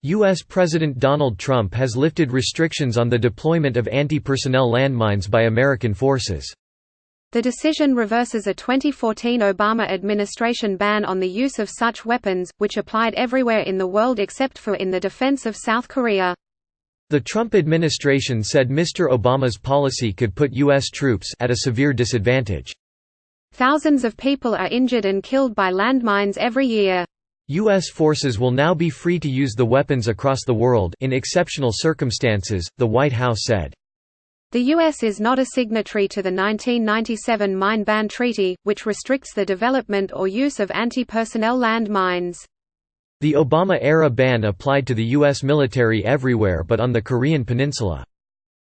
U.S. President Donald Trump has lifted restrictions on the deployment of anti-personnel landmines by American forces. The decision reverses a 2014 Obama administration ban on the use of such weapons, which applied everywhere in the world except for in the defense of South Korea. The Trump administration said Mr. Obama's policy could put U.S. troops at a severe disadvantage. Thousands of people are injured and killed by landmines every year. U.S. forces will now be free to use the weapons across the world in exceptional circumstances, the White House said. The U.S. is not a signatory to the 1997 Mine Ban Treaty, which restricts the development or use of anti-personnel landmines. The Obama-era ban applied to the U.S. military everywhere but on the Korean peninsula.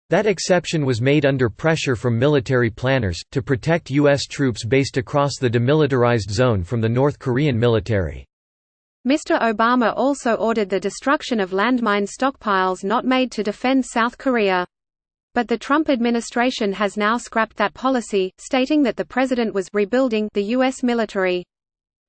That exception was made under pressure from military planners, to protect U.S. troops based across the demilitarized zone from the North Korean military. Mr. Obama also ordered the destruction of landmine stockpiles not made to defend South Korea. But the Trump administration has now scrapped that policy, stating that the president was rebuilding the U.S. military.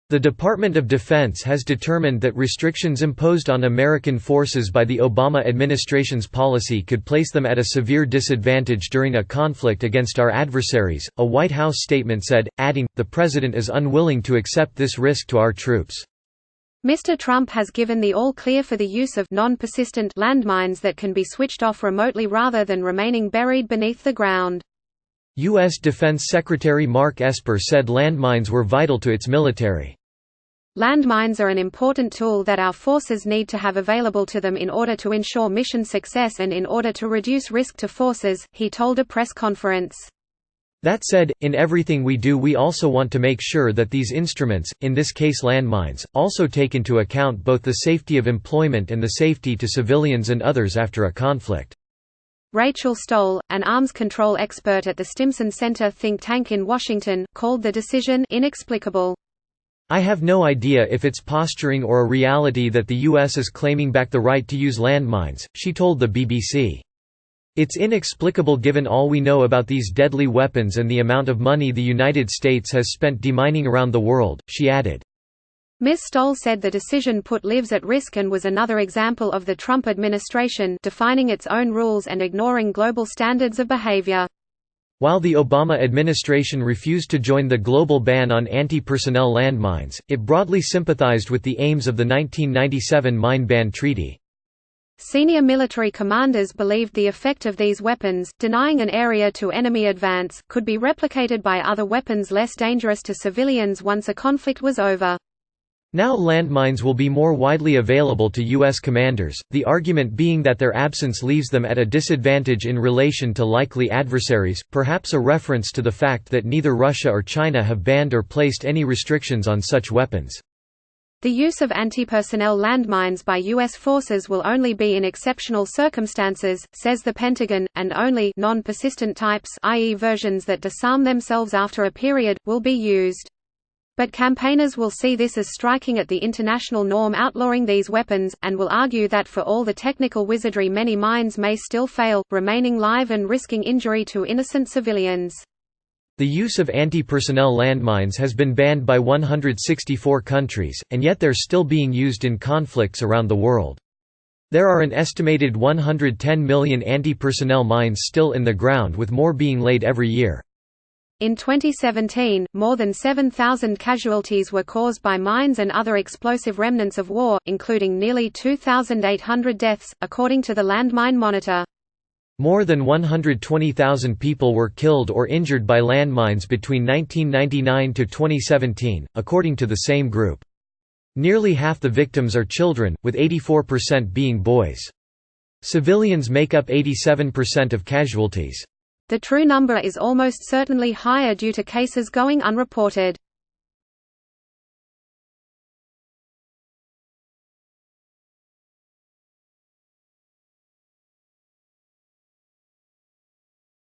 The Department of Defense has determined that restrictions imposed on American forces by the Obama administration's policy could place them at a severe disadvantage during a conflict against our adversaries, a White House statement said, adding, "The president is unwilling to accept this risk to our troops." Mr. Trump has given the all-clear for the use of non-persistent landmines that can be switched off remotely rather than remaining buried beneath the ground. U.S. Defense Secretary Mark Esper said landmines were vital to its military. Landmines are an important tool that our forces need to have available to them in order to ensure mission success and in order to reduce risk to forces, he told a press conference. That said, in everything we do we also want to make sure that these instruments, in this case landmines, also take into account both the safety of employment and the safety to civilians and others after a conflict. Rachel Stoll, an arms control expert at the Stimson Center think tank in Washington, called the decision inexplicable. "I have no idea if it's posturing or a reality that the U.S. is claiming back the right to use landmines," she told the BBC. "It's inexplicable given all we know about these deadly weapons and the amount of money the United States has spent demining around the world," she added. Ms. Stoll said the decision put lives at risk and was another example of the Trump administration defining its own rules and ignoring global standards of behavior. While the Obama administration refused to join the global ban on anti-personnel landmines, it broadly sympathized with the aims of the 1997 Mine Ban Treaty. Senior military commanders believed the effect of these weapons, denying an area to enemy advance, could be replicated by other weapons less dangerous to civilians once a conflict was over. Now landmines will be more widely available to U.S. commanders, the argument being that their absence leaves them at a disadvantage in relation to likely adversaries, perhaps a reference to the fact that neither Russia or China have banned or placed any restrictions on such weapons. The use of anti-personnel landmines by U.S. forces will only be in exceptional circumstances, says the Pentagon, and only non-persistent types, i.e. versions that disarm themselves after a period, will be used. But campaigners will see this as striking at the international norm outlawing these weapons, and will argue that for all the technical wizardry many mines may still fail, remaining live and risking injury to innocent civilians. The use of anti-personnel landmines has been banned by 164 countries, and yet they're still being used in conflicts around the world. There are an estimated 110 million anti-personnel mines still in the ground, with more being laid every year. In 2017, more than 7,000 casualties were caused by mines and other explosive remnants of war, including nearly 2,800 deaths, according to the Landmine Monitor. More than 120,000 people were killed or injured by landmines between 1999 to 2017, according to the same group. Nearly half the victims are children, with 84% being boys. Civilians make up 87% of casualties. The true number is almost certainly higher due to cases going unreported.